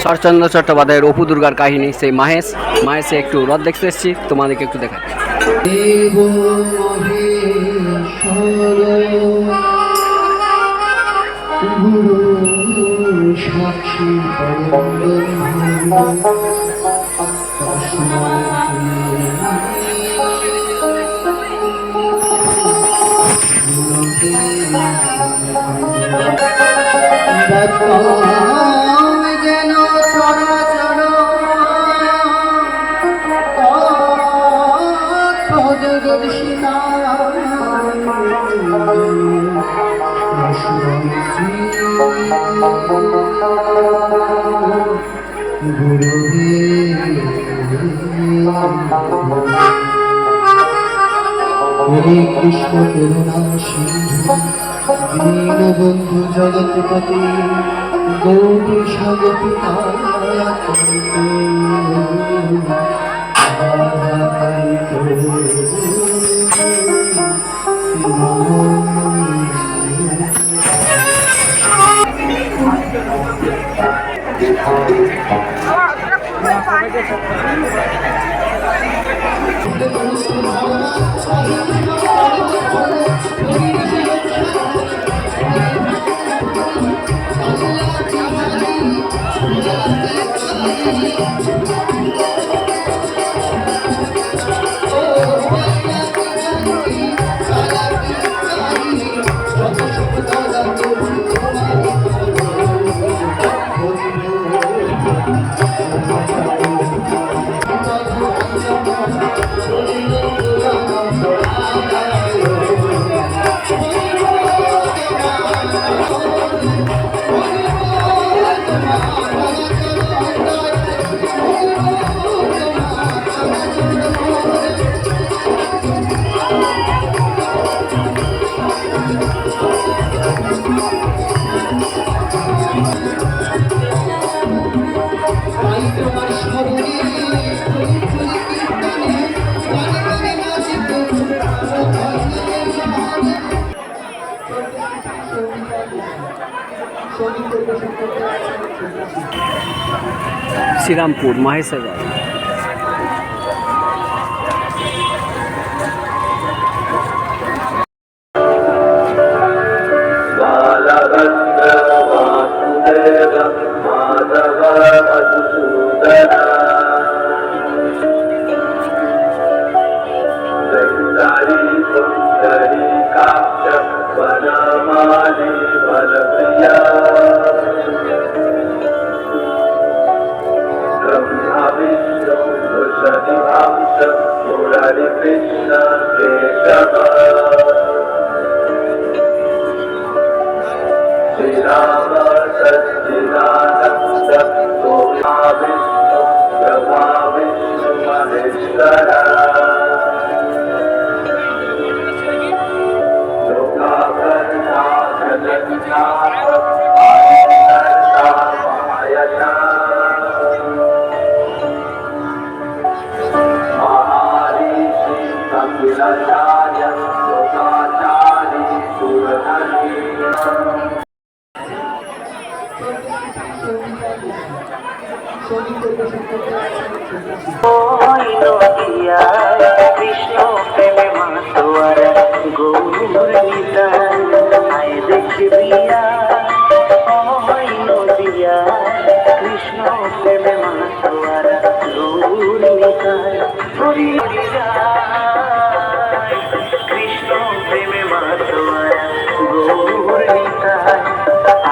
শরৎচন্দ্র চট্টোপাধ্যায়ের অপু দুর্গার কাহিনী, সেই মাহেশে একটু রথ দেখতে এসেছি, তোমাদেরকে একটু দেখাই। যেন চরাচর পদদর্শিতা হরে কৃষ্ণ করুণা সিন্ধু দীনবন্ধু জগৎপতি গৌরী স্বাগত শ্রীরামপুর মাহেশে যায়। কৃষ্ণ প্রেমে মাতোয়ারা গৌর আয় দেখবিয়া নদিয়া কৃষ্ণ প্রেমে মাতোয়ারা গৌর কৃষ্ণ প্রেমে মাতোয়ারা গৌর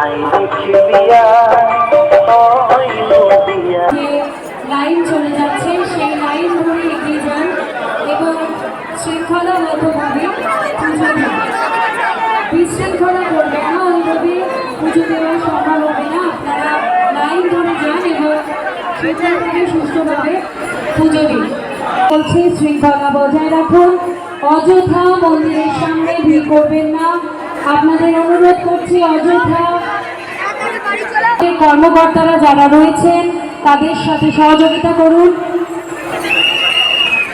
আয় দেখবিয়া লাইন চলে যাচ্ছে, সেই লাইন ধরে এগিয়ে যান এবং শৃঙ্খলাবদ্ধভাবে পুজো দিন। বিশৃঙ্খলা করবে না, ওইভাবে পুজো দেওয়া সম্ভব হবে না। আপনারা লাইন ধরে যান এবং সেখানে সুষ্ঠুভাবে পুজো দিন। বলছি শৃঙ্খলা বজায় রাখুন, অযথা মন্দিরের সামনে ভিড় করবেন না। আপনাদের অনুরোধ করছি, অযথা কর্মকর্তারা যারা রয়েছেন তাদের সাথে সহযোগিতা করুন।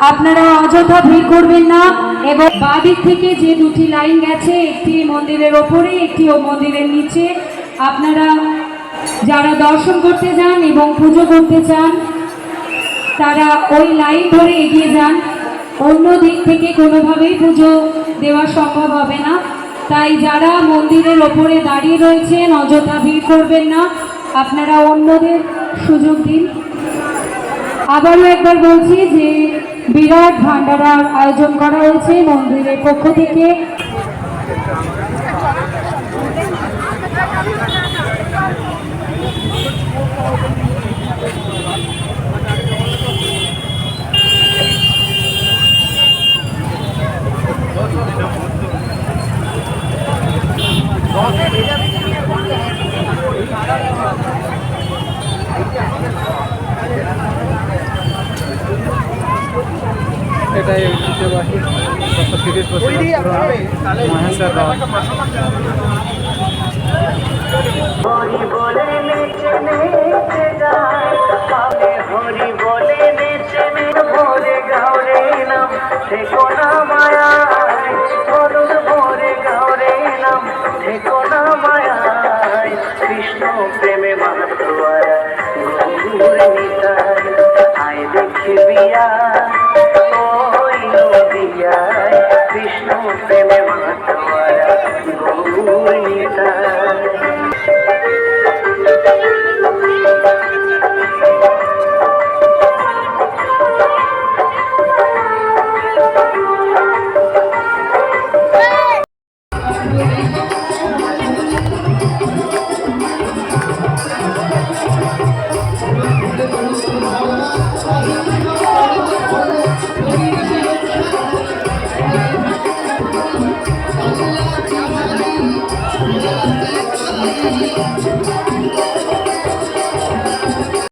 আপনারা অযথা ভিড় করবেন না এবং বাদিক থেকে যে দুটি লাইন গেছে, একটি মন্দিরের ওপরে, একটি ও মন্দিরের নিচে, আপনারা যারা দর্শন করতে যান এবং পুজো করতে চান তারা ওই লাইন ধরে এগিয়ে যান। অন্য দিক থেকে কোনোভাবেই পুজো দেওয়া সম্ভব হবে না, তাই যারা মন্দিরের ওপরে দাঁড়িয়ে রয়েছেন অযথা ভিড় করবেন না, আপনারা অন্যদের সুযোগ দিন। আবারও একবার বলছি যে বিরাট ভান্ডারার আয়োজন করা হয়েছে মন্দিরের পক্ষ থেকে। এটাই ঐতিহ্যবাহী 30 বছর মহেশের রথ। হরি বলে নেচে নেচে যায়, পাবে হরি বলে নেচে নেচে ভরে গাওরে নাম, থেকো না মায়ায় বদন ভরে গাওরে নাম, থেকো না মায়ায় কৃষ্ণ প্রেমে মাতোয়ারা গৌর নিতাই, আয় দেখবি ওই নদিয়ায় কৃষ্ণ প্রেমে মাতোয়ারা গৌর নিতাই। Thank you.